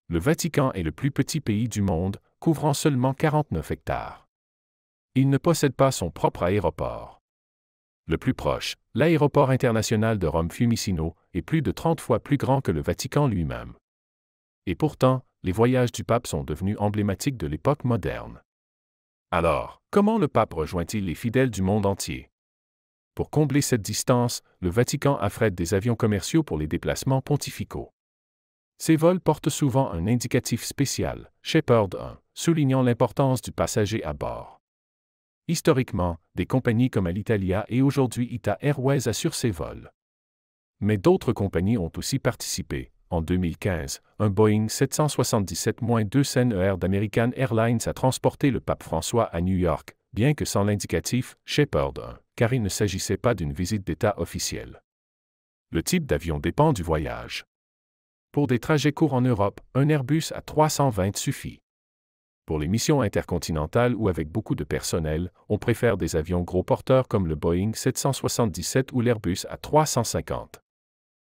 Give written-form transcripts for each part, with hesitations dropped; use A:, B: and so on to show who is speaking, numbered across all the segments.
A: Le Vatican est le plus petit pays du monde, couvrant seulement 49 hectares. Il ne possède pas son propre aéroport. Le plus proche, l'aéroport international de Rome Fiumicino, est plus de 30 fois plus grand que le Vatican lui-même. Et pourtant, les voyages du pape sont devenus emblématiques de l'époque moderne. Alors, comment le pape rejoint-il les fidèles du monde entier? Pour combler cette distance, le Vatican affrète des avions commerciaux pour les déplacements pontificaux. Ces vols portent souvent un indicatif spécial, Shepherd 1, soulignant l'importance du passager à bord. Historiquement, des compagnies comme Alitalia et aujourd'hui ITA Airways assurent ces vols. Mais d'autres compagnies ont aussi participé. En 2015, un Boeing 777-200 d'American Airlines a transporté le pape François à New York, bien que sans l'indicatif Shepherd 1, car il ne s'agissait pas d'une visite d'État officielle. Le type d'avion dépend du voyage. Pour des trajets courts en Europe, un Airbus A320 suffit. Pour les missions intercontinentales ou avec beaucoup de personnel, on préfère des avions gros porteurs comme le Boeing 777 ou l'Airbus A350.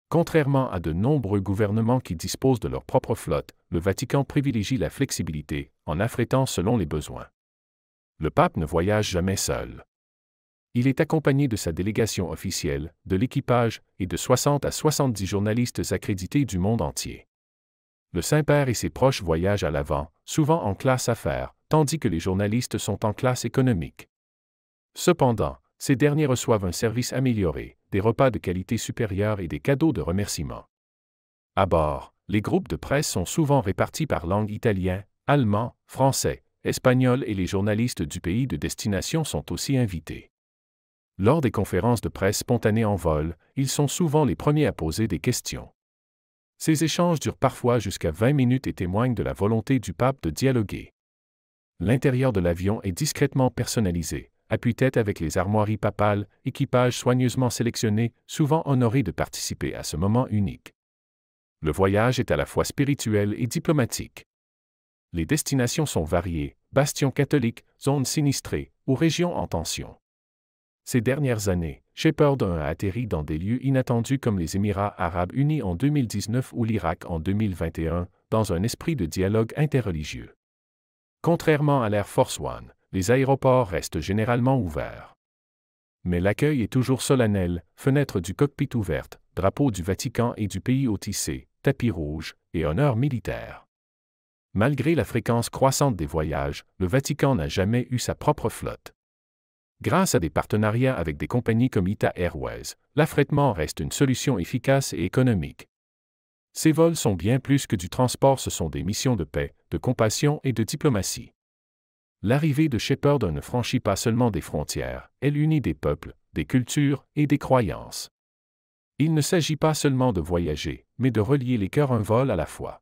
A: Contrairement à de nombreux gouvernements qui disposent de leur propre flotte, le Vatican privilégie la flexibilité, en affrétant selon les besoins. Le pape ne voyage jamais seul. Il est accompagné de sa délégation officielle, de l'équipage et de 60 à 70 journalistes accrédités du monde entier. Le Saint-Père et ses proches voyagent à l'avant, souvent en classe affaires, tandis que les journalistes sont en classe économique. Cependant, ces derniers reçoivent un service amélioré, des repas de qualité supérieure et des cadeaux de remerciement. À bord, les groupes de presse sont souvent répartis par langue italien, allemand, français, espagnol et les journalistes du pays de destination sont aussi invités. Lors des conférences de presse spontanées en vol, ils sont souvent les premiers à poser des questions. Ces échanges durent parfois jusqu'à 20 minutes et témoignent de la volonté du pape de dialoguer. L'intérieur de l'avion est discrètement personnalisé, appuie-tête avec les armoiries papales, équipage soigneusement sélectionné, souvent honoré de participer à ce moment unique. Le voyage est à la fois spirituel et diplomatique. Les destinations sont variées, bastions catholiques, zones sinistrées, ou régions en tension. Ces dernières années, Shepherd 1 a atterri dans des lieux inattendus comme les Émirats arabes unis en 2019 ou l'Irak en 2021, dans un esprit de dialogue interreligieux. Contrairement à l'Air Force One, les aéroports restent généralement ouverts. Mais l'accueil est toujours solennel, fenêtres du cockpit ouvertes, drapeau du Vatican et du pays au tissé, tapis rouge et honneurs militaires. Malgré la fréquence croissante des voyages, le Vatican n'a jamais eu sa propre flotte. Grâce à des partenariats avec des compagnies comme ITA Airways, l'affrètement reste une solution efficace et économique. Ces vols sont bien plus que du transport, ce sont des missions de paix, de compassion et de diplomatie. L'arrivée de Shepherd ne franchit pas seulement des frontières, elle unit des peuples, des cultures et des croyances. Il ne s'agit pas seulement de voyager, mais de relier les cœurs un vol à la fois.